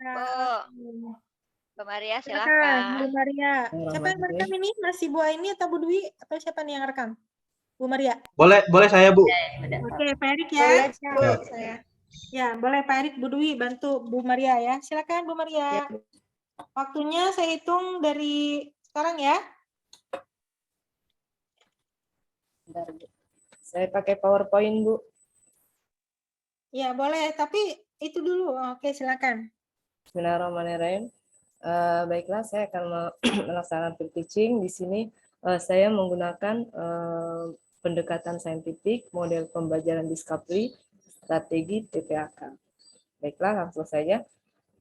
Bu. Bu Maria Silakan, Bu silakan. Maria. Siapa yang merekam ini? Masih Bu Aini atau Bu Dwi? Atau siapa nih yang rekam? Bu Maria. Boleh saya, Bu. Oke, Pak Erik ya. Boleh, Bu, saya. Ya, boleh Pak Erik, Bu Dwi bantu Bu Maria ya. Silakan Bu Maria. Waktunya saya hitung dari sekarang ya. Bentar, Bu. Saya pakai PowerPoint, Bu. Ya, boleh, tapi itu dulu. Oke, silakan. Bismillahirrahmanirrahim. Baiklah, saya akan melaksanakan teaching. Di sini saya menggunakan pendekatan saintifik, model pembelajaran discovery, strategi TPAK. Baiklah, langsung saja.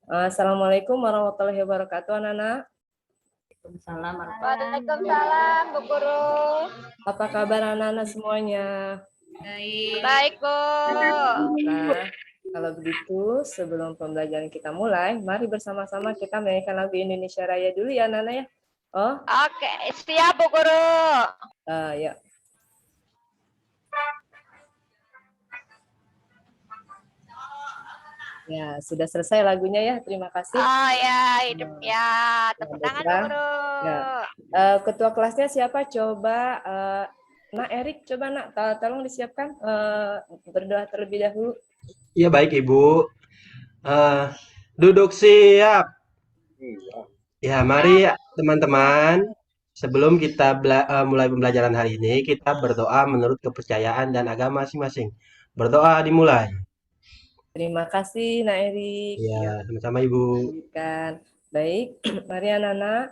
Assalamualaikum warahmatullahi wabarakatuh, anak-anak. Waalaikumsalam, Bu Guru. Apa kabar anak-anak semuanya? Baik, Bu. Nah, kalau begitu, sebelum pembelajaran kita mulai, mari bersama-sama kita menyanyikan lagu Indonesia Raya dulu ya, anak-anak ya. Oh, Oke, siap Bu Guru. ya. Ya, sudah selesai lagunya ya. Terima kasih. Oh ya, hidup ya. Tepuk tangan Bu Guru. Ya. Ketua kelasnya siapa? Coba Nak Erik, coba Nak, tolong disiapkan berdoa terlebih dahulu. Iya, baik, Ibu. Duduk siap. Ya, mari teman-teman. Sebelum kita mulai pembelajaran hari ini, kita berdoa menurut kepercayaan dan agama masing-masing. Berdoa dimulai. Terima kasih, Nak Erik. Ya, sama-sama Ibu. Baik, mari anak-anak.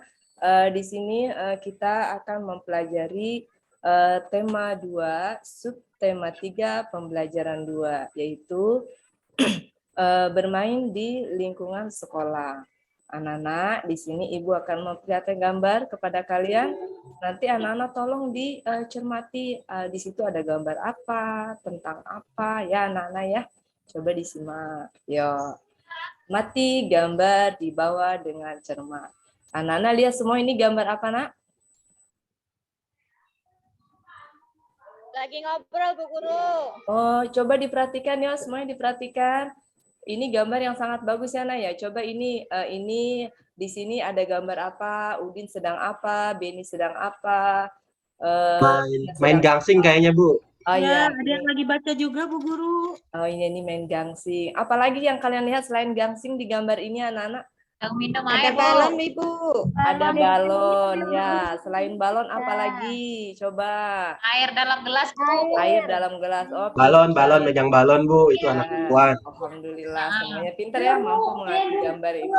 Di sini kita akan mempelajari tema 2, subtema 3, pembelajaran 2, yaitu bermain di lingkungan sekolah. Anak-anak, di sini Ibu akan memperlihatkan gambar kepada kalian. Nanti anak-anak tolong dicermati, di situ ada gambar apa, tentang apa, ya anak-anak ya. Coba disimak. Yo. Mati gambar di bawah dengan cermat. Anak-anak lihat semua ini gambar apa, Nak? Lagi ngobrol Bu Guru. Oh, coba diperhatikan ya, semuanya diperhatikan. Ini gambar yang sangat bagus ya, Nak ya. Coba ini di sini ada gambar apa? Udin sedang apa? Beni sedang apa? Main gangsing kayaknya, Bu. Oh Ya, iya, ada yang lagi baca juga Bu Guru. oh ini main gangsing. Apalagi yang kalian lihat selain gangsing di gambar ini anak-anak? Yang minum Ada air, Bu. balon, Ibu. Ada balon, ya. Selain balon apalagi? Coba. Air dalam gelas, Bu. Air dalam gelas. Oh, Balon, megang balon, Bu. Itu anak perempuan. Alhamdulillah, semuanya pintar ya, mampu mengerti gambar itu.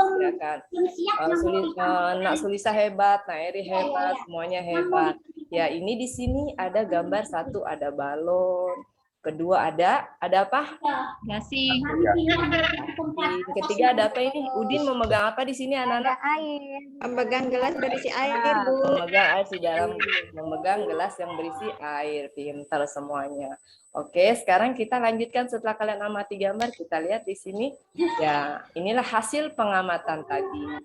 Silakan. Nak Sulisa hebat, Nak Eri hebat, semuanya hebat. Ya, ini di sini ada gambar satu, ada balon. Kedua ada apa? Gasing. Ketiga ada apa ini? Udin memegang apa di sini anak-anak? Air. Memegang gelas berisi air, Bu. Memegang gelas yang berisi air. Pintar semuanya. Oke, sekarang kita lanjutkan setelah kalian amati gambar, kita lihat di sini. Ya, inilah hasil pengamatan tadi.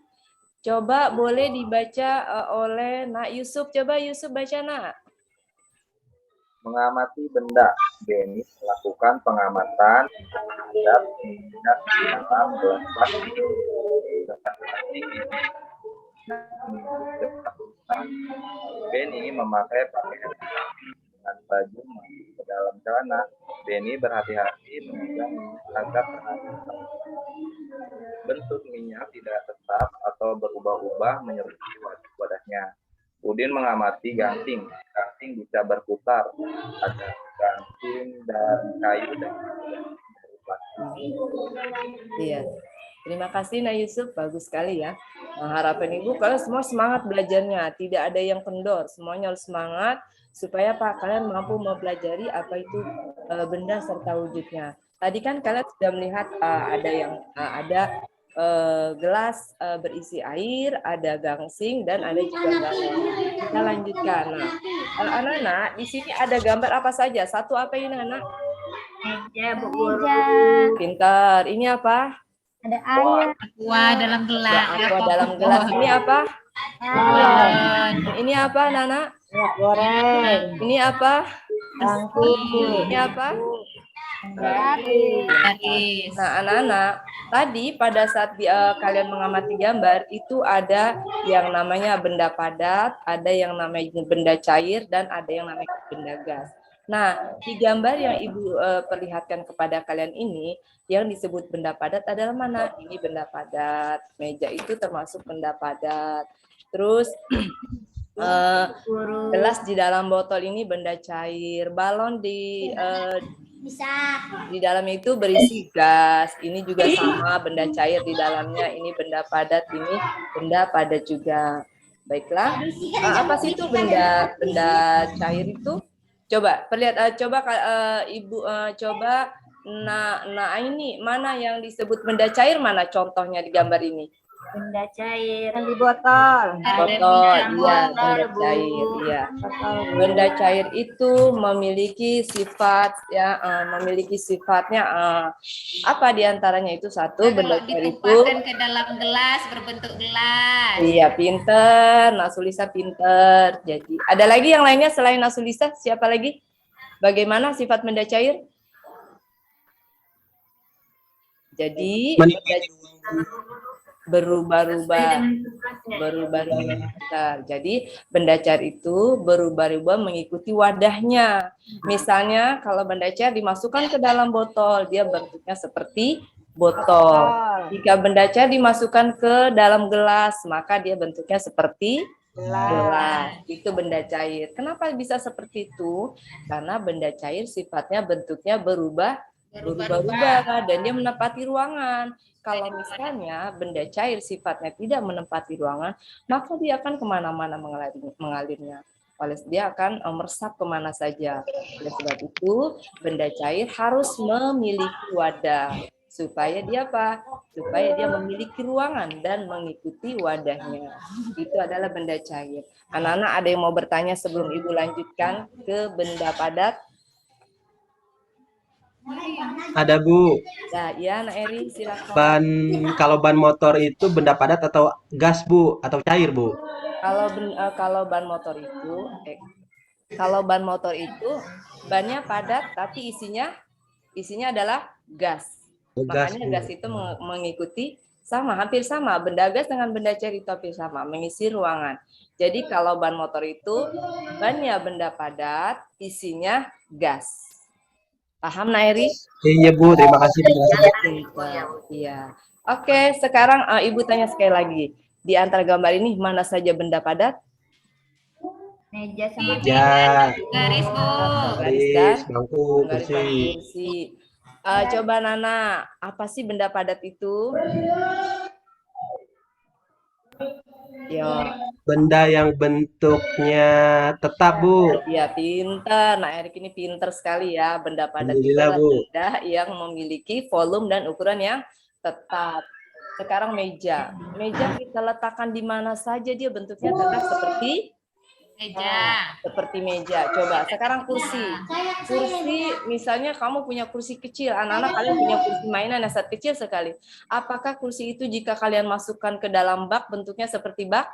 Coba boleh dibaca oleh Nak Yusuf. Coba Yusuf baca, Nak. Mengamati benda. Beni melakukan pengamatan terhadap benda di dalam gelas plastik. Beni memakai pakaian dengan baju masuk ke dalam celana. Beni berhati-hati memegang agar terhadap bentuk minyak tidak tetap atau berubah-ubah menyerupai wadahnya. Udin mengamati gangsing. Gangsing bisa berputar. Ada gangsing dari kayu dan dari plastik. Iya. Terima kasih Nak Yusuf, bagus sekali ya. Nah, harapan Ibu kalian semua semangat belajarnya, tidak ada yang kendor, semuanya harus semangat supaya kalian mampu mempelajari apa itu benda serta wujudnya. Tadi kan kalian sudah melihat ada gelas berisi air, ada gangsing dan ada juga galon. Kita lanjutkan. Nah, anak-anak di sini ada gambar apa saja? Satu apa ini anak? Meja, Bu Guru. Pintar. Ini apa? Ada air. Aqua dalam gelas. Aqua dalam gelas. Ini apa? Balon. Ini apa, Nana? Goreng. Ini apa? Bangku. Ini apa? Garis. Nah, anak-anak, tadi pada saat kalian mengamati gambar, itu ada yang namanya benda padat, ada yang namanya benda cair, dan ada yang namanya benda gas. Nah, di gambar yang Ibu perlihatkan kepada kalian ini, yang disebut benda padat adalah mana? Ini benda padat, meja itu termasuk benda padat. Terus, gelas di dalam botol ini benda cair, balon di dalam itu berisi gas, ini juga sama benda cair di dalamnya, ini benda padat, ini benda padat juga. Baiklah, apa sih itu benda cair itu? Coba perlihat, Ibu coba, nah ini mana yang disebut benda cair, mana contohnya di gambar ini? Benda cair. Yang di botol. Botol, iya, benda cair, iya. Benda cair itu memiliki sifat, ya, memiliki sifatnya apa diantaranya itu? Satu, benda cair itu Ditumpahkan ke dalam gelas berbentuk gelas. iya, pinter, Nasulisa pinter. Jadi, ada lagi yang lainnya selain Nasulisa? Siapa lagi? Bagaimana sifat benda cair? Jadi, berubah-ubah. Jadi benda cair itu berubah-ubah mengikuti wadahnya. Misalnya kalau benda cair dimasukkan ke dalam botol, dia bentuknya seperti botol. Jika benda cair dimasukkan ke dalam gelas, maka dia bentuknya seperti gelas. Itu benda cair. Kenapa bisa seperti itu? Karena benda cair sifatnya bentuknya berubah-ubah dan dia menempati ruangan. Kalau misalnya benda cair sifatnya tidak menempati ruangan, maka dia akan kemana-mana mengalirnya. Oleh dia akan meresap kemana saja. Oleh sebab itu, benda cair harus memiliki wadah. Supaya dia apa? Supaya dia memiliki ruangan dan mengikuti wadahnya. Itu adalah benda cair. Anak-anak ada yang mau bertanya sebelum Ibu lanjutkan ke benda padat? Ada Bu. Nah, ya, Nak Eri, silakan. Kalau ban motor itu benda padat atau gas Bu atau cair Bu? Kalau ban motor itu bannya padat tapi isinya adalah gas. Makanya gas itu mengikuti hampir sama, benda gas dengan benda cair itu hampir sama, mengisi ruangan. Jadi kalau ban motor itu bannya benda padat, isinya gas. Paham, Nairi? Iya Bu, terima kasih penjelasannya. Iya. Oke, sekarang Ibu tanya sekali lagi. Di antara gambar ini mana saja benda padat? Meja sama Garis Bu. Garis, bangku, kursi. Coba Nana, apa sih benda padat itu? Ya. Benda yang bentuknya tetap Bu. Ya, pinter. Nah, Erik ini pinter sekali ya. Benda padat itu adalah benda yang memiliki volume dan ukuran yang tetap. Sekarang meja. Meja kita letakkan di mana saja dia bentuknya tetap seperti meja. Seperti meja. Coba sekarang kursi. Kursi, misalnya kamu punya kursi kecil, anak-anak kalian punya kursi mainan yang sangat kecil sekali. Apakah kursi itu jika kalian masukkan ke dalam bak bentuknya seperti bak?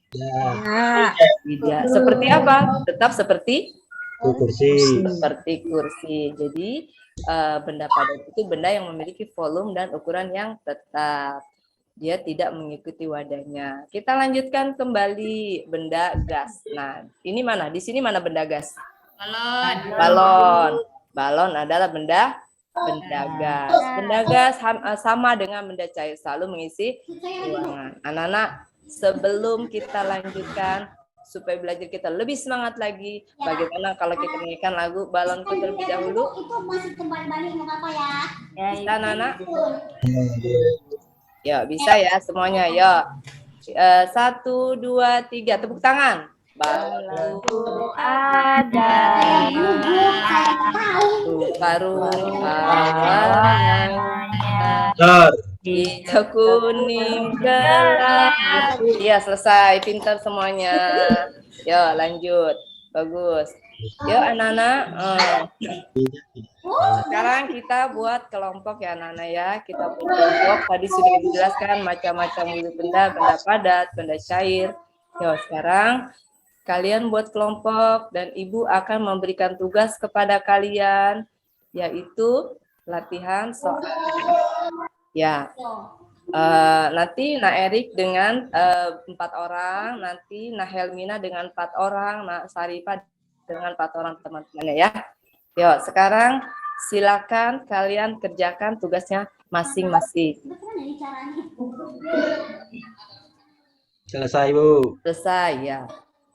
Tidak. Seperti apa? Tetap seperti kursi. Seperti kursi. Jadi benda padat itu benda yang memiliki volume dan ukuran yang tetap. Dia tidak mengikuti wadahnya. Kita lanjutkan kembali benda gas. Nah, ini mana? Di sini mana benda gas? Balon adalah benda gas. Benda gas sama dengan benda cair, selalu mengisi ruangan. Anak-anak, sebelum kita lanjutkan, supaya belajar kita lebih semangat lagi, bagaimana kalau kita nyanyikan lagu Balonku terlebih dahulu? Itu masih kembali balik nggak apa-apa ya. Bisa, Nana? Ya, bisa ya semuanya. Ya. 1, 2, 3, tepuk tangan. Balonku ada karung hijau kuning gelap. Iya, selesai. Pintar semuanya. Yo, lanjut. Bagus. Yuk, anak-anak. Sekarang kita buat kelompok ya, anak-anak ya. Kita buat kelompok. Tadi sudah dijelaskan macam-macam benda padat, benda cair. Yuk, sekarang kalian buat kelompok dan Ibu akan memberikan tugas kepada kalian yaitu latihan soal. Ya, nanti Nak Erik dengan 4 orang, nanti Nak Helmina dengan 4 orang, Nak Sarifah dengan 4 orang teman-temannya ya. Yuk, sekarang silakan kalian kerjakan tugasnya masing-masing. Selesai, Bu. Selesai ya.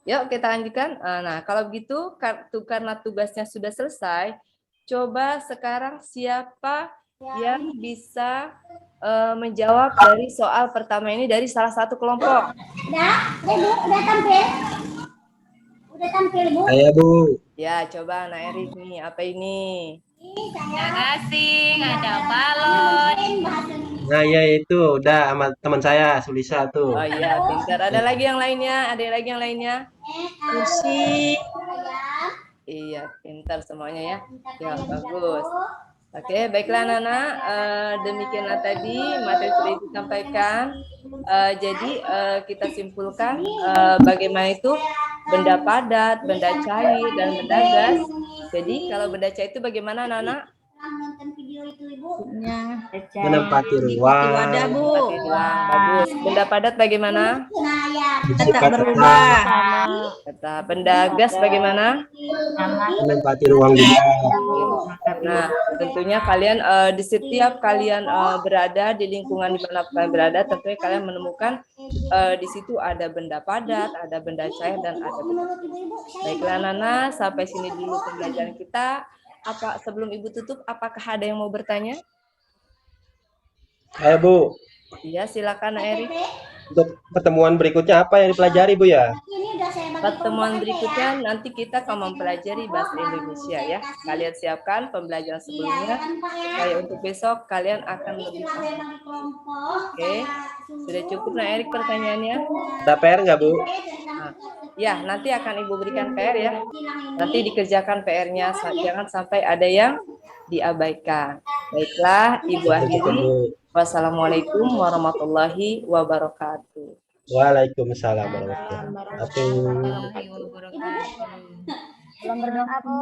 Yuk kita lanjutkan. Nah, kalau begitu karena tugasnya sudah selesai, coba sekarang siapa yang bisa menjawab dari soal pertama ini dari salah satu kelompok. Udah tampil? Udah tampil, Bu? Saya, Bu. Ya, coba Nak Erik nih, apa ini? Ada gasing, ada balon. Nah, ya itu udah sama teman saya, Sulisa tuh. Oh iya, pintar. Ada lagi yang lainnya? Ada lagi yang lainnya? Kursi. Iya, pintar semuanya ya. Ya, bagus. Oke, baiklah Nana. Demikianlah tadi materi sudah disampaikan. Jadi kita simpulkan bagaimana itu benda padat, benda cair, dan benda gas. Jadi kalau benda cair itu bagaimana Nana? Nonton video itu, Ibu. Menempati ruang. Menempati ruang, bagus. Benda padat bagaimana? Nah, ya. Tetap berubah. Kata benda gas bagaimana? Menempati ruang juga. Nah, tentunya kalian di setiap kalian berada di lingkungan di mana kalian berada, tentunya kalian menemukan di situ ada benda padat, ada benda cair, dan ada benda. Baiklah Nana, sampai sini dulu pembelajaran kita. Sebelum Ibu tutup, apakah ada yang mau bertanya? Ayo, Bu. Iya, silakan Nak Erik. Untuk pertemuan berikutnya apa yang dipelajari, Bu ya? Ini udah saya bagi Pertemuan kelompok aja berikutnya ya. nanti kita akan mempelajari bahasa Indonesia ya. Kalian siapkan pembelajaran Iya, sebelumnya. kan, Pak ya. Supaya untuk besok kalian akan lebih Setelah saya paham. bagi kelompok, Oke, sudah cukup Nak Erik pertanyaannya? Ada PR nggak, Bu? Ya, nanti akan Ibu berikan PR ya. Nanti dikerjakan PR-nya, jangan sampai ada yang diabaikan. Baiklah, Ibu akhiri. Wassalamualaikum warahmatullahi wabarakatuh. Waalaikumsalam warahmatullahi wabarakatuh. Belum berdoa, Bu.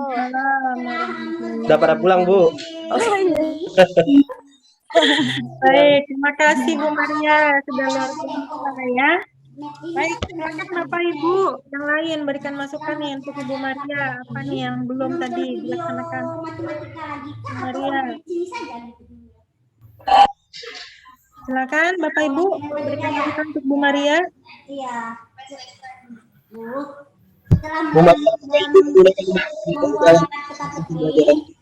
Udah pada pulang, Bu? Baik, terima kasih Bu Maria sudah luar biasa ya. Baik, silakan Bapak Ibu yang lain berikan masukan nih untuk Ibu Maria. Apa nih yang belum tadi dilaksanakan? Matematika lagi kan? Maria. Di sini saja gitu. Silakan Bapak Ibu berikan masukan untuk Bu Maria. Iya. Bu, setelah Bu Maria, membuat teka-teki,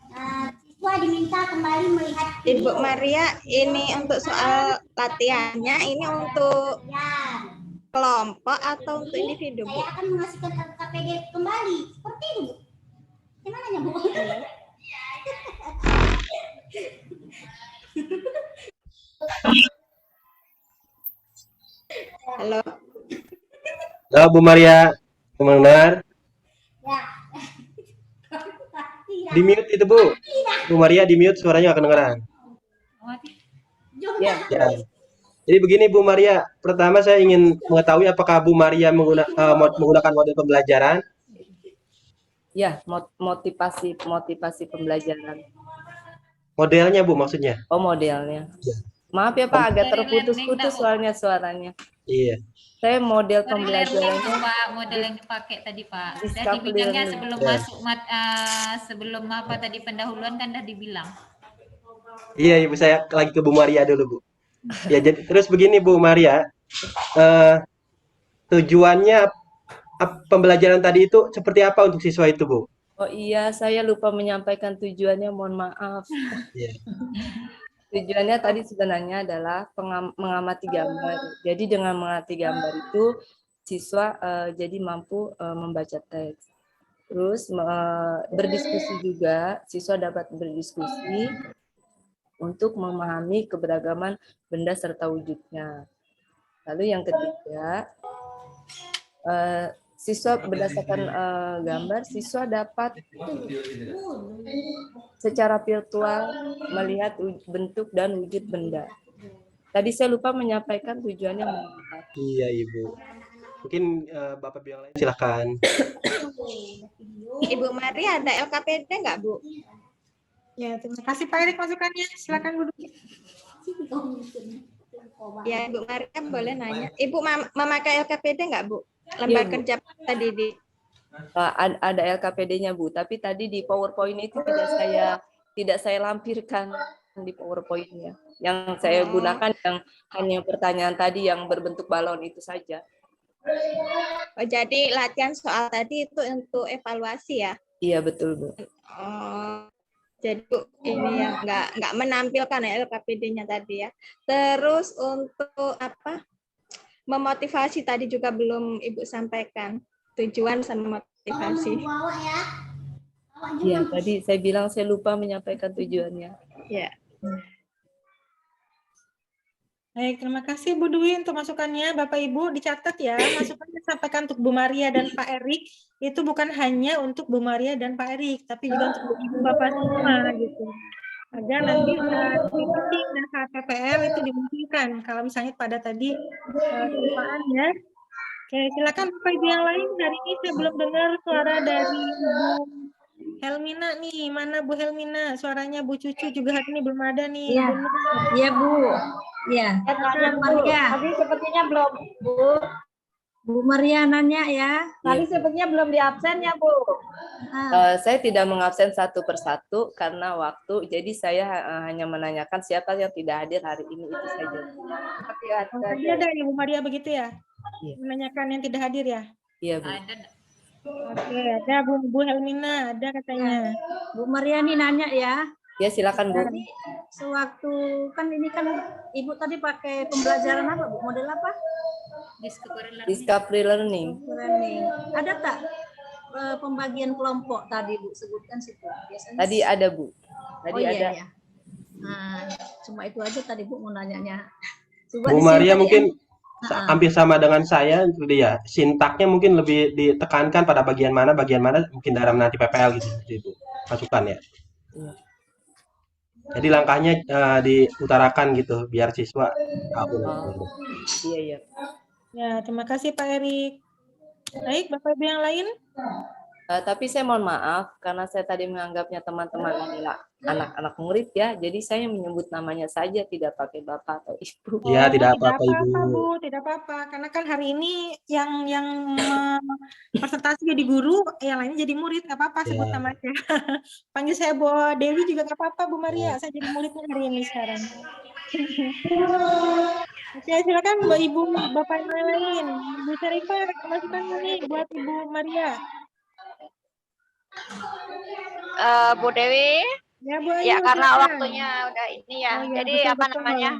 siswa diminta kembali melihat Ibu Maria, ini untuk soal latihannya, ini untuk ya. kelompok atau untuk individu, Bu? Saya akan mengasihkan KPD kembali. Seperti itu, Bu. Gimana ya, Bu? Halo. Halo, Bu Maria. Mendengar? Ya. Di mute itu, Bu. Bu Maria di mute, suaranya nggak kedengeran. Ya, Ya. Jadi begini, Bu Maria. Pertama saya ingin mengetahui apakah Bu Maria menggunakan model pembelajaran. ya, motivasi pembelajaran. Modelnya, Bu, maksudnya. Oh, modelnya. Ya. Maaf ya Pak, agak Dari terputus-putus learning, suaranya. Iya. Saya model Dari learning pembelajarannya tuh, Pak, model yang dipakai tadi Pak. Udah Discovery dibilangnya learning. sebelum Ya. masuk sebelum apa tadi pendahuluan kan udah dibilang. Iya, Ibu, saya lagi ke Bu Maria dulu, Bu. Ya, jadi terus begini, Bu Maria. Tujuannya pembelajaran tadi itu seperti apa untuk siswa itu, Bu? Oh iya, saya lupa menyampaikan tujuannya, mohon maaf. Iya. Tujuannya tadi sebenarnya adalah mengamati gambar. Jadi dengan mengamati gambar itu siswa jadi mampu membaca teks. Terus berdiskusi juga, siswa dapat berdiskusi untuk memahami keberagaman benda serta wujudnya. Lalu yang ketiga, siswa berdasarkan gambar, siswa dapat secara virtual melihat bentuk dan wujud benda. Tadi saya lupa menyampaikan tujuannya. Iya, Ibu. Mungkin Bapak yang lain silakan. Ibu Maria ada LKPD nggak, Bu? Ya, terima kasih Pak Erik masukannya. Silakan Bu Dwi. Ya, Ibu Maria boleh nanya. Ibu memakai LKPD nggak, Bu? Lembar Bu. kerja tadi di Ada LKPD-nya Bu, tapi tadi di PowerPoint itu tidak saya lampirkan di PowerPoint-nya. Yang saya gunakan yang hanya pertanyaan tadi yang berbentuk balon itu saja. Oh, jadi latihan soal tadi itu untuk evaluasi ya? Iya betul Bu. Oh, jadi Bu, ini yang nggak menampilkan ya LKPD-nya tadi ya. Terus untuk apa? Memotivasi tadi juga belum Ibu sampaikan tujuan sama motivasi. Iya tadi saya bilang saya lupa menyampaikan tujuannya. Ya. Baik, terima kasih Bu Dwi untuk masukannya. Bapak Ibu dicatat ya, masukannya disampaikan untuk Bu Maria dan Pak Erik itu bukan hanya untuk Bu Maria dan Pak Erik, tapi juga untuk Ibu Bapak semua gitu. Agar nanti saat meeting dan saat PPL itu dimungkinkan. Kalau misalnya pada tadi kelupaan ya. Oke, silakan Bapak Ibu yang lain. Hari ini saya belum dengar suara dari Ibu Helmina nih. Mana Bu Helmina? Suaranya Bu Cucu juga hari ini belum ada nih. Iya. Iya Bu. Iya. Maria. Tadi sepertinya belum, Bu. Bu Maria nanya ya. Tadi sepertinya belum di absen ya, Bu. Saya tidak mengabsen satu persatu karena waktu, jadi saya hanya menanyakan siapa yang tidak hadir hari ini itu saja. Tadi ada Ibu Maria begitu ya? Iya. Menanyakan yang tidak hadir ya? Iya Bu. Oke, ada Bu Helmina, ada katanya. Bu Maria nih nanya ya. Ya silakan Bu. Jadi sewaktu kan ini kan Ibu tadi pakai pembelajaran apa Bu? Model apa? Discovery Learning. Learning. Ada tak pembagian kelompok tadi Bu sebutkan situ? Biasanya Tadi ada Bu. Tadi ada. Iya. Nah, cuma itu aja tadi Bu mau nanyanya. Bu Maria mungkin hampir sama dengan saya itu dia. Sintaknya mungkin lebih ditekankan pada bagian mana mungkin dalam nanti PPL gitu seperti itu. Masukan ya. Iya. Jadi langkahnya diutarakan gitu biar siswa tahu. Iya. Ya, terima kasih Pak Erik. Baik, Bapak Ibu yang lain. Tapi saya mohon maaf karena saya tadi menganggapnya teman-teman adalah anak-anak murid ya, jadi saya menyebut namanya saja tidak pakai bapak atau ibu. Iya, tidak apa-apa Ibu. Bu, tidak apa-apa. Karena kan hari ini yang presentasi jadi guru, yang lainnya jadi murid, nggak apa-apa sebut namanya. Panggil saya Bu Dewi juga nggak apa-apa Bu Maria, saya jadi muridnya hari ini sekarang. Oke, silakan Mbak Ibu, Bapak yang lain. Bu Syarifah, masukan nih buat Ibu Maria. Bu Dewi. Ya, Bu Ayu, Ya, karena silakan. waktunya udah ini ya. Oh, ya, Jadi betul, apa betul. namanya?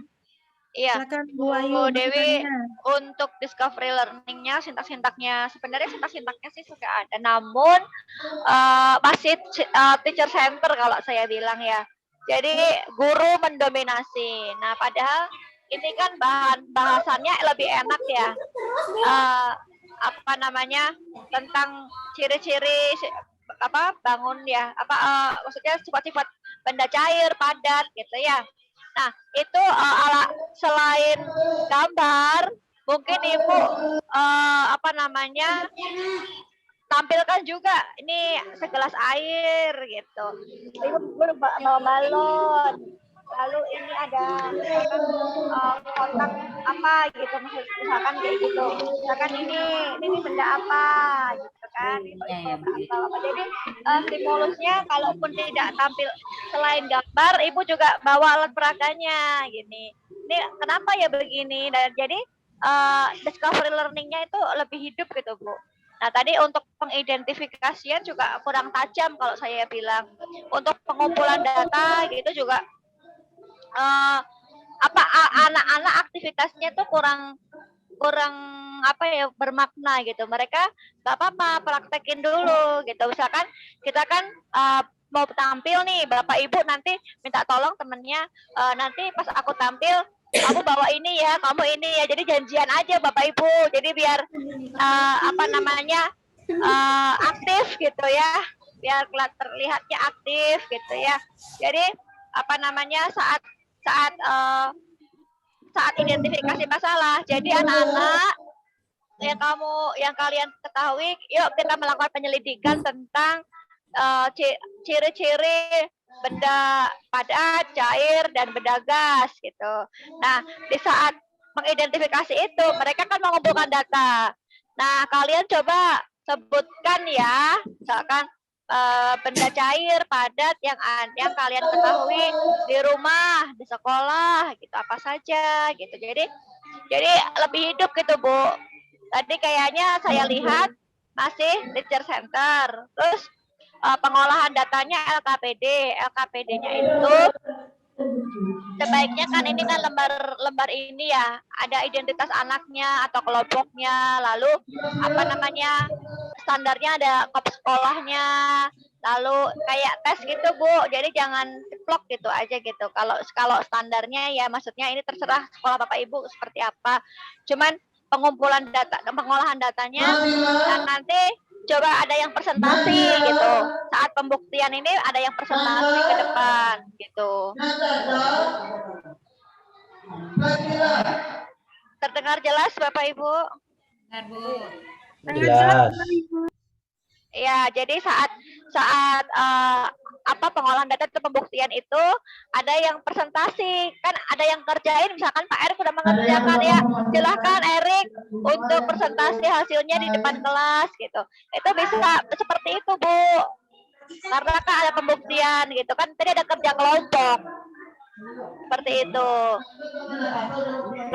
Iya. Silakan Bu Ayu. Bu Dewi, masukannya. untuk discovery learning-nya, sintak-sintaknya, sebenarnya sintak-sintaknya sih sudah ada, namun masih teacher center kalau saya bilang ya. Jadi guru mendominasi. Nah, padahal ini kan bahasannya lebih enak ya. Apa namanya? Tentang ciri-ciri bangun ya, maksudnya sifat-sifat benda cair, padat gitu ya. Nah, itu selain gambar, mungkin Ibu tampilkan juga ini segelas air gitu. Ibu bawa balon. Lalu ini ada kotak apa gitu, misalkan kayak gitu. Misalkan ini benda apa gitu kan. Jadi stimulusnya kalaupun tidak tampil selain gambar, Ibu juga bawa alat peraganya gini. Ini kenapa ya begini? Dan jadi discovery learning-nya itu lebih hidup gitu, Bu. Nah, tadi untuk pengidentifikasian juga kurang tajam kalau saya bilang. Untuk pengumpulan data gitu juga anak-anak aktivitasnya tuh kurang bermakna gitu. Mereka nggak apa-apa praktekin dulu gitu. Misalkan kita kan mau tampil nih, Bapak Ibu nanti minta tolong temennya, nanti pas aku tampil kamu bawa ini ya, kamu ini ya. Jadi janjian aja Bapak Ibu. Jadi biar aktif gitu ya. Biar terlihatnya aktif gitu ya. Jadi saat identifikasi masalah. Jadi anak-anak yang kalian ketahui, yuk kita melakukan penyelidikan tentang ciri-ciri benda padat, cair, dan benda gas gitu. Nah, di saat mengidentifikasi itu, mereka kan mengumpulkan data. Nah, kalian coba sebutkan ya, misalkan benda cair, padat yang kalian ketahui di rumah, di sekolah, gitu apa saja, gitu. Jadi lebih hidup gitu Bu. Tadi kayaknya saya lihat masih teacher center, terus pengolahan datanya LKPD. LKPD-nya itu sebaiknya kan ini kan lembar ini ya, ada identitas anaknya atau kelompoknya, lalu apa namanya standarnya ada kop sekolahnya, lalu kayak tes gitu Bu. Jadi jangan ceplok gitu aja gitu. Kalau standarnya ya maksudnya ini terserah sekolah Bapak Ibu seperti apa. Cuman pengumpulan data, pengolahan datanya, dan nanti coba ada yang presentasi gitu. Saat pembuktian ini ada yang presentasi ke depan gitu. Terdengar jelas Bapak Ibu? Benar, Bu. Jelas. Ya, jadi saat pengolahan data atau pembuktian itu ada yang presentasi, kan ada yang kerjain, misalkan Pak Erik sudah mengerjakan ya, silahkan Erik untuk presentasi hasilnya di depan kelas gitu. Itu bisa seperti itu Bu, karena kan ada pembuktian gitu kan, tadi ada kerja kelompok seperti itu.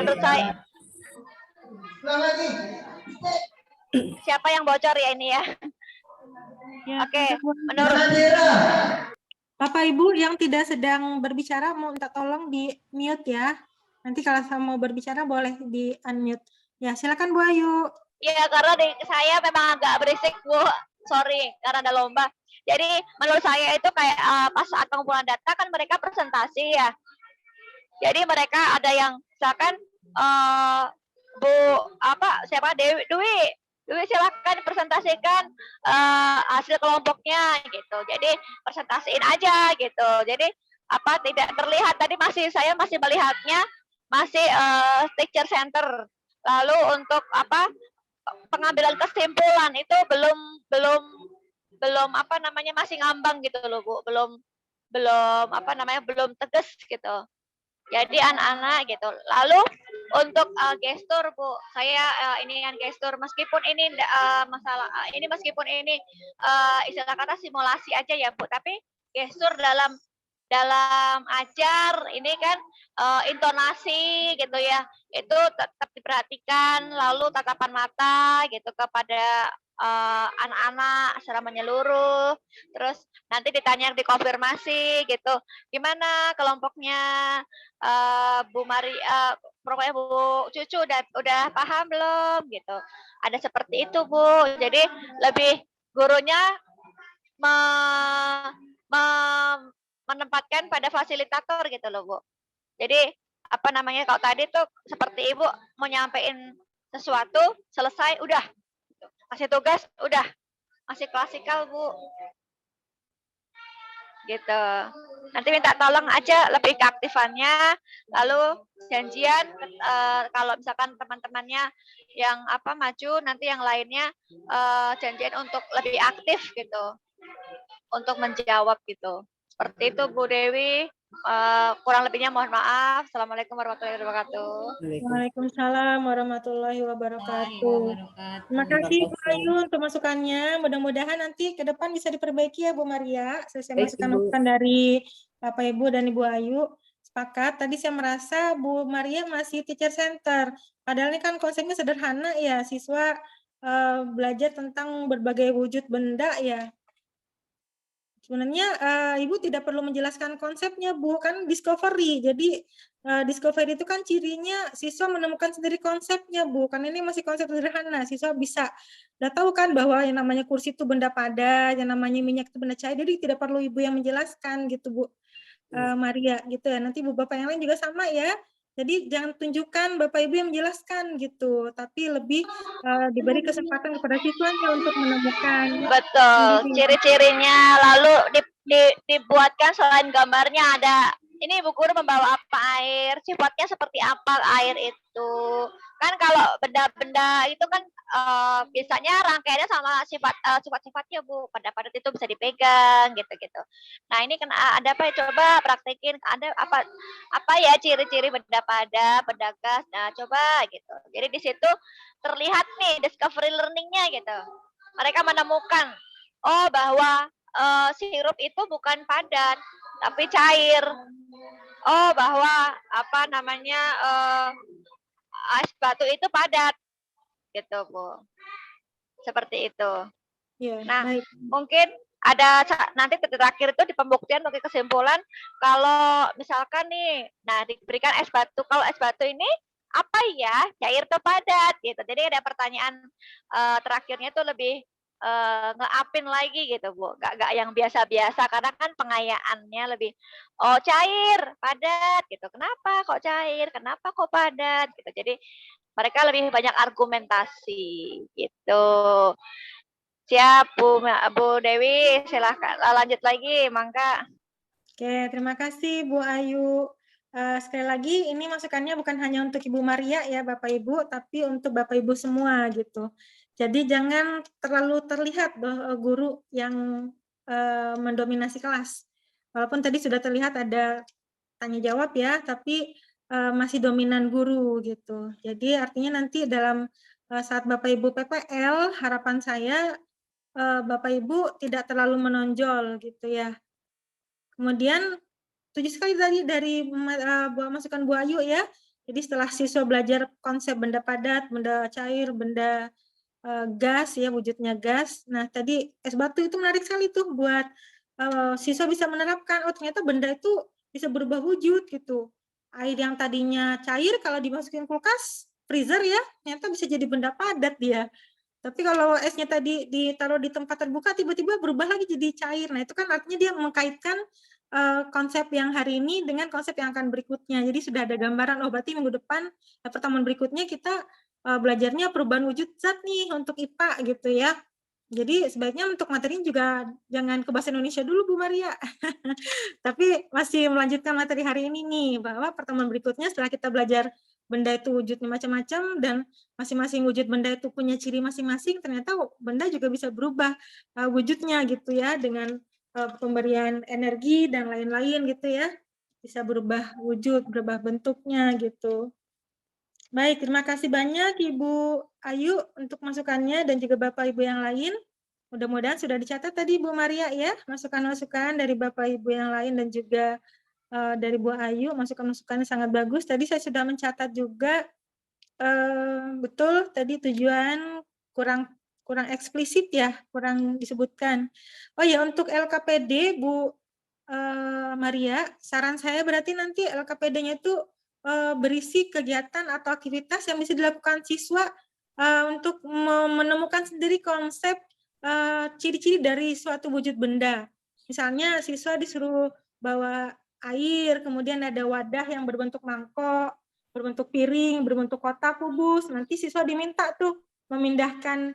Menurut saya, siapa yang bocor ya ini ya? Ya, Oke, menurut Bapak Ibu yang tidak sedang berbicara mau minta tolong di mute ya. Nanti kalau mau berbicara boleh di unmute. Ya, silakan Bu Ayu. ya karena saya memang agak berisik Bu, sorry karena ada lomba. Jadi menurut saya itu kayak pas saat pengumpulan data kan mereka presentasi ya. Jadi mereka ada yang misalkan Dewi silakan presentasikan hasil kelompoknya gitu. Jadi presentasiin aja gitu. Jadi tidak terlihat tadi saya masih melihatnya masih teacher center. Lalu untuk pengambilan kesimpulan itu belum masih ngambang gitu loh Bu. Belum tegas gitu. Jadi anak-anak gitu. Lalu untuk gestur Bu, saya ini kan gestur meskipun ini meskipun ini istilah kata simulasi aja ya Bu, tapi gestur dalam ajar ini kan intonasi gitu ya, itu tetap diperhatikan, lalu tatapan mata gitu kepada anak-anak secara menyeluruh, terus nanti ditanya dikonfirmasi gitu, gimana kelompoknya Bu pokoknya Bu Cucu udah paham belum gitu, ada seperti itu Bu. Jadi lebih gurunya menempatkan pada fasilitator gitu loh Bu. Jadi kalau tadi tuh seperti Ibu mau nyampein sesuatu selesai udah, kasih tugas udah, masih klasikal Bu. Gitu. Nanti minta tolong aja lebih keaktifannya, lalu janjian kalau misalkan teman-temannya yang maju, nanti yang lainnya janjian untuk lebih aktif gitu, untuk menjawab gitu. Seperti itu Bu Dewi. Kurang lebihnya mohon maaf. Assalamualaikum warahmatullahi wabarakatuh. Waalaikumsalam warahmatullahi wabarakatuh. Terima kasih Bu Ayu untuk masukannya. Mudah-mudahan nanti ke depan bisa diperbaiki ya Bu Maria. Saya masukan dari Bapak Ibu dan Ibu Ayu. Sepakat. Tadi saya merasa Bu Maria masih teacher center. Padahal ini kan konsepnya sederhana ya. Siswa belajar tentang berbagai wujud benda ya. Sebenarnya Ibu tidak perlu menjelaskan konsepnya Bu, kan discovery. Jadi discovery itu kan cirinya siswa menemukan sendiri konsepnya Bu, karena ini masih konsep sederhana. Siswa bisa udah tahu kan bahwa yang namanya kursi itu benda padat, yang namanya minyak itu benda cair. Jadi tidak perlu Ibu yang menjelaskan gitu Bu Maria gitu ya. Nanti Bu Bapak yang lain juga sama ya. Jadi jangan tunjukkan Bapak Ibu yang menjelaskan gitu, tapi lebih diberi kesempatan kepada siswanya untuk menemukan. Betul, ciri-cirinya, lalu dibuatkan selain gambarnya ada, ini Bu Guru membawa apa air, sifatnya seperti apa air itu, Kan kalau benda-benda itu kan biasanya rangkaiannya sama sifat-sifatnya Bu. Benda padat itu bisa dipegang gitu-gitu. Nah ini kan ada apa ya? Coba praktekin ada apa ya ciri-ciri benda padat, benda gas. Nah coba gitu. Jadi di situ terlihat nih discovery learning-nya gitu. Mereka menemukan bahwa sirup itu bukan padat tapi cair. Bahwa apa namanya es batu itu padat gitu Bu. Seperti itu. Ya, Nah, baik. mungkin ada nanti terakhir itu di pembuktian bagi kesimpulan kalau misalkan nih, nah diberikan es batu, kalau es batu ini apa ya, cair atau padat gitu. Jadi ada pertanyaan terakhirnya itu lebih nge-upin lagi gitu Bu, gak yang biasa-biasa karena kan pengayaannya lebih cair, padat gitu. Kenapa kok cair? Kenapa kok padat gitu. Jadi mereka lebih banyak argumentasi gitu. Siap Bu Dewi, silahkan lanjut lagi, Mangga. Oke, terima kasih Bu Ayu. Sekali lagi ini masukannya bukan hanya untuk Ibu Maria ya Bapak Ibu, tapi untuk Bapak Ibu semua gitu. Jadi jangan terlalu terlihat guru yang mendominasi kelas. Walaupun tadi sudah terlihat ada tanya jawab ya, tapi masih dominan guru gitu. Jadi artinya nanti dalam saat Bapak Ibu PPL, harapan saya Bapak Ibu tidak terlalu menonjol gitu ya. Kemudian setuju sekali tadi dari masukan Bu Ayu ya. Jadi setelah siswa belajar konsep benda padat, benda cair, benda gas ya, wujudnya gas. Nah, tadi es batu itu menarik sekali tuh buat siswa bisa menerapkan, oh ternyata benda itu bisa berubah wujud gitu. Air yang tadinya cair kalau dimasukin kulkas, freezer ya, ternyata bisa jadi benda padat dia. Tapi kalau esnya tadi ditaruh di tempat terbuka, tiba-tiba berubah lagi jadi cair. Nah, itu kan artinya dia mengkaitkan konsep yang hari ini dengan konsep yang akan berikutnya. Jadi sudah ada gambaran, oh berarti minggu depan, pertemuan berikutnya kita belajarnya perubahan wujud zat nih untuk IPA gitu ya. Jadi sebaiknya untuk materinya juga jangan ke bahasa Indonesia dulu Bu Maria. Tapi masih melanjutkan materi hari ini nih, bahwa pertemuan berikutnya setelah kita belajar benda itu wujudnya macam-macam dan masing-masing wujud benda itu punya ciri masing-masing, ternyata benda juga bisa berubah wujudnya gitu ya, dengan pemberian energi dan lain-lain gitu ya, bisa berubah wujud, berubah bentuknya gitu. Baik, terima kasih banyak Ibu Ayu untuk masukannya dan juga Bapak Ibu yang lain. Mudah-mudahan sudah dicatat tadi Bu Maria ya, masukan-masukan dari Bapak Ibu yang lain dan juga dari Bu Ayu, masukan-masukannya sangat bagus. Tadi saya sudah mencatat juga, betul tadi tujuan kurang eksplisit ya, kurang disebutkan. Oh ya, untuk LKPD Bu Maria, saran saya berarti nanti LKPD-nya itu berisi kegiatan atau aktivitas yang bisa dilakukan siswa untuk menemukan sendiri konsep ciri-ciri dari suatu wujud benda. Misalnya siswa disuruh bawa air, kemudian ada wadah yang berbentuk mangkok, berbentuk piring, berbentuk kotak, kubus. Nanti siswa diminta tuh memindahkan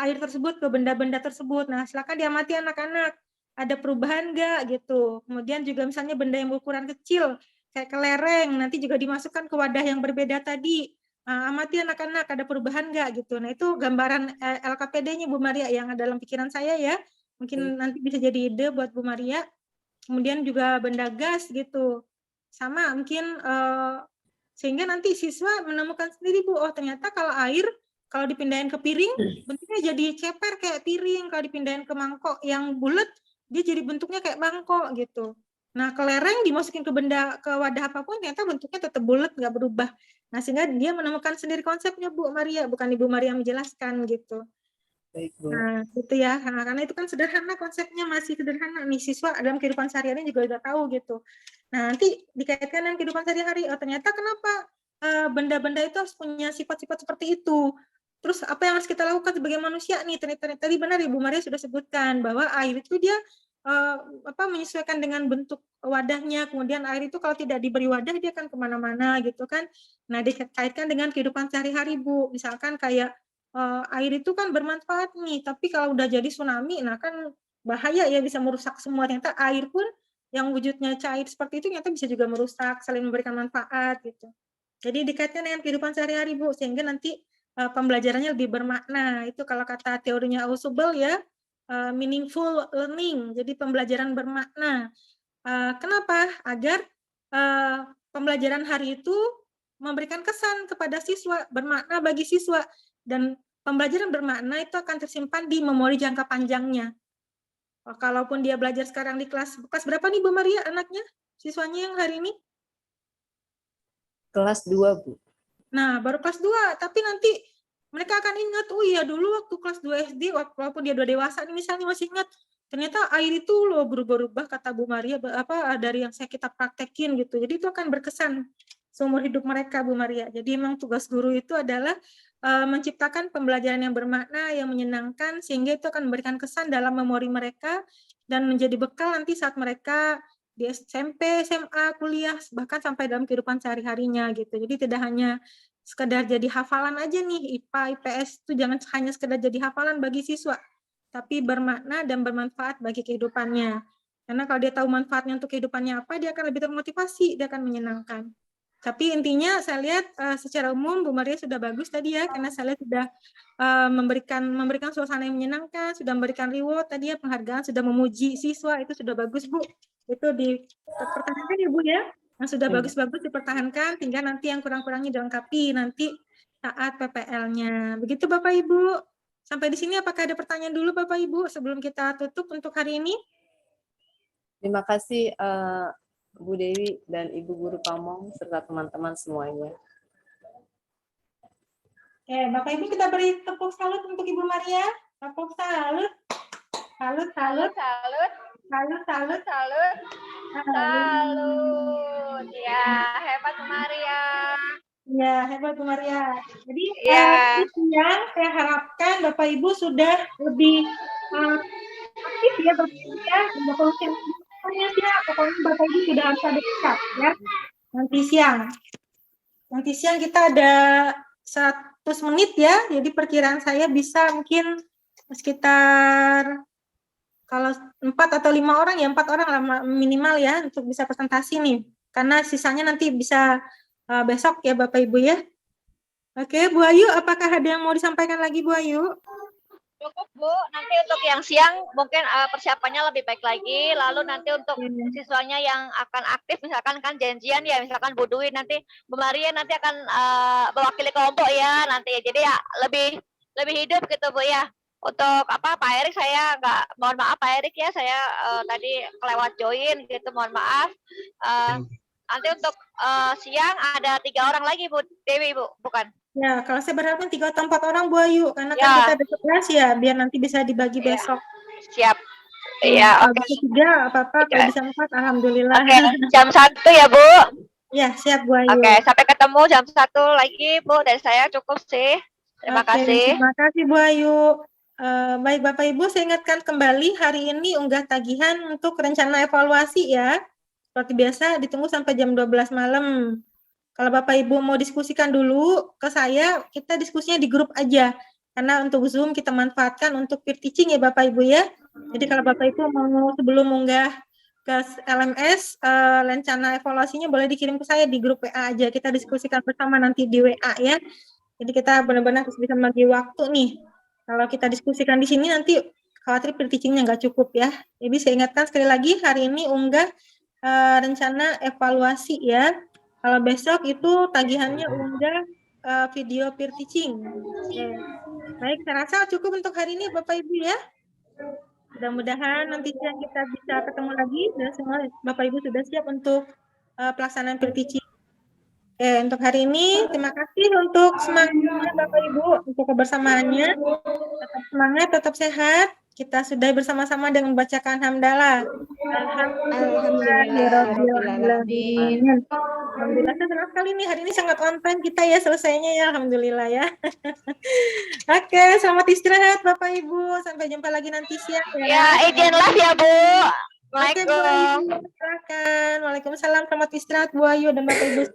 air tersebut ke benda-benda tersebut. Nah, silakan diamati anak-anak. Ada perubahan nggak gitu. Kemudian juga misalnya benda yang berukuran kecil, kayak kelereng, nanti juga dimasukkan ke wadah yang berbeda tadi. Amati anak-anak, ada perubahan nggak gitu. Nah, itu gambaran LKPD-nya Bu Maria yang ada dalam pikiran saya ya. Mungkin nanti bisa jadi ide buat Bu Maria. Kemudian juga benda gas gitu. Sama mungkin sehingga nanti siswa menemukan sendiri Bu, oh ternyata kalau air kalau dipindahin ke piring bentuknya jadi ceper kayak piring, kalau dipindahin ke mangkok yang bulat dia jadi bentuknya kayak mangkok gitu. Nah, kelereng dimasukin ke wadah apapun ternyata bentuknya tetap bulat nggak berubah. Nah, sehingga dia menemukan sendiri konsepnya Bu Maria, bukan Ibu Maria menjelaskan gitu. Baik, Bu. Nah, gitu ya. Nah, karena itu kan sederhana konsepnya, masih sederhana nih, siswa dalam kehidupan sehari-hari juga udah tahu gitu. Nah, nanti dikaitkan dengan kehidupan sehari-hari, oh ternyata kenapa benda-benda itu harus punya sifat-sifat seperti itu. Terus apa yang harus kita lakukan sebagai manusia nih? Tadi benar Ibu Maria sudah sebutkan bahwa air itu dia menyesuaikan dengan bentuk wadahnya. Kemudian air itu kalau tidak diberi wadah dia akan kemana-mana gitu kan. Nah, dikaitkan dengan kehidupan sehari-hari Bu. Misalkan kayak air itu kan bermanfaat nih, tapi kalau udah jadi tsunami, nah kan bahaya ya, bisa merusak semua. Ternyata air pun yang wujudnya cair seperti itu ternyata bisa juga merusak, selain memberikan manfaat gitu. Jadi dikaitkan dengan kehidupan sehari-hari, Bu, sehingga nanti pembelajarannya lebih bermakna. Itu kalau kata teorinya Ausubel ya, meaningful learning. Jadi pembelajaran bermakna. Kenapa? Agar pembelajaran hari itu memberikan kesan kepada siswa, bermakna bagi siswa, dan pembelajaran bermakna itu akan tersimpan di memori jangka panjangnya. Kalaupun dia belajar sekarang di kelas berapa nih Bu Maria anaknya, siswanya yang hari ini? Kelas 2, Bu. Nah, baru kelas 2, tapi nanti mereka akan ingat, oh iya dulu waktu kelas 2 SD, walaupun dia udah dewasa nih misalnya masih ingat, ternyata air itu loh berubah-ubah kata Bu Maria, dari yang kita praktekin gitu. Jadi itu akan berkesan seumur hidup mereka, Bu Maria. Jadi memang tugas guru itu adalah menciptakan pembelajaran yang bermakna, yang menyenangkan, sehingga itu akan memberikan kesan dalam memori mereka dan menjadi bekal nanti saat mereka di SMP, SMA, kuliah, bahkan sampai dalam kehidupan sehari-harinya gitu. Jadi tidak hanya sekedar jadi hafalan aja nih, IPA, IPS itu jangan hanya sekedar jadi hafalan bagi siswa, tapi bermakna dan bermanfaat bagi kehidupannya. Karena kalau dia tahu manfaatnya untuk kehidupannya apa, dia akan lebih termotivasi, dia akan menyenangkan. Tapi intinya saya lihat secara umum Bu Maria sudah bagus tadi ya, karena saya lihat sudah memberikan suasana yang menyenangkan, sudah memberikan reward tadi ya, penghargaan, sudah memuji siswa, itu sudah bagus Bu. Itu dipertahankan ya Bu ya, yang sudah bagus-bagus dipertahankan, tinggal nanti yang kurang-kurangnya dilengkapi nanti saat PPL-nya. Begitu Bapak Ibu. Sampai di sini apakah ada pertanyaan dulu Bapak Ibu sebelum kita tutup untuk hari ini? Terima kasih Bu Dewi dan Ibu Guru Pamong serta teman-teman semuanya. Oke, Bapak Ibu kita beri tepuk salut untuk Ibu Maria. Tepuk salut. Salut, salut. Salut. Salut, salut. Salut. Salut. Ya, hebat Bu Maria. Ya, hebat Bu Maria. Jadi Ya. siang saya harapkan Bapak Ibu sudah lebih aktif ya Bapak ya. Pokoknya Bapak Ibu sudah harus ada sikap ya. Nanti siang kita ada 100 menit ya. Jadi perkiraan saya bisa mungkin sekitar kalau 4 atau 5 orang ya, 4 orang lah minimal ya untuk bisa presentasi nih. Karena sisanya nanti bisa besok ya Bapak Ibu ya. Oke, Bu Ayu, apakah ada yang mau disampaikan lagi Bu Ayu? Cukup Bu, nanti untuk yang siang mungkin persiapannya lebih baik lagi, lalu nanti untuk siswanya yang akan aktif, misalkan kan janjian ya, misalkan Bu Dwi nanti, Bu Maria nanti akan mewakili kelompok ya nanti, jadi ya lebih hidup gitu Bu ya. Untuk Pak Erik saya mohon maaf Pak Erik ya, saya tadi kelewat join gitu, mohon maaf. Nanti untuk siang ada 3 orang lagi Bu Dewi Bu, bukan? Ya, kalau saya berharap 3 atau 4 orang Bu Ayu, karena kan kita ada kelas ya, biar nanti bisa dibagi besok. Siap. Iya, oke. Bisa 3 apa-apa, kalau bisa 4 alhamdulillah. Oke, jam 1 ya Bu. Ya, siap Bu Ayu. Oke, sampai ketemu jam 1 lagi Bu, dari saya cukup sih. Terima kasih. Terima kasih Bu Ayu. Baik Bapak Ibu, saya ingatkan kembali hari ini unggah tagihan untuk rencana evaluasi ya. Seperti biasa ditunggu sampai jam 12 malam. Kalau Bapak Ibu mau diskusikan dulu ke saya, kita diskusinya di grup aja. Karena untuk Zoom kita manfaatkan untuk peer teaching ya Bapak Ibu ya. Jadi kalau Bapak Ibu mau sebelum munggah ke LMS, rencana evaluasinya boleh dikirim ke saya di grup WA aja. Kita diskusikan bersama nanti di WA ya. Jadi kita benar-benar harus bisa membagi waktu nih. Kalau kita diskusikan di sini nanti khawatir peer teachingnya nggak cukup ya. Jadi saya ingatkan sekali lagi hari ini unggah rencana evaluasi ya. Kalau besok itu tagihannya unggah video peer teaching. Baik, saya rasa cukup untuk hari ini Bapak Ibu ya. Mudah-mudahan nanti siang kita bisa ketemu lagi dan semua Bapak Ibu sudah siap untuk pelaksanaan peer teaching. Untuk hari ini terima kasih untuk semangatnya Bapak Ibu untuk kebersamaannya. Tetap semangat, tetap sehat. Kita sudah bersama-sama dengan membacakan hamdalah. Alhamdulillah. Alhamdulillah, saya senang sekali nih hari ini sangat on time kita ya selesainya ya, alhamdulillah ya. Oke, selamat istirahat Bapak Ibu, sampai jumpa lagi nanti siang ya. Ya, izin live ya Bu. Oke, Bu Ayu, silakan. Waalaikumsalam, selamat istirahat Bu Ayu dan Bapak Ibu.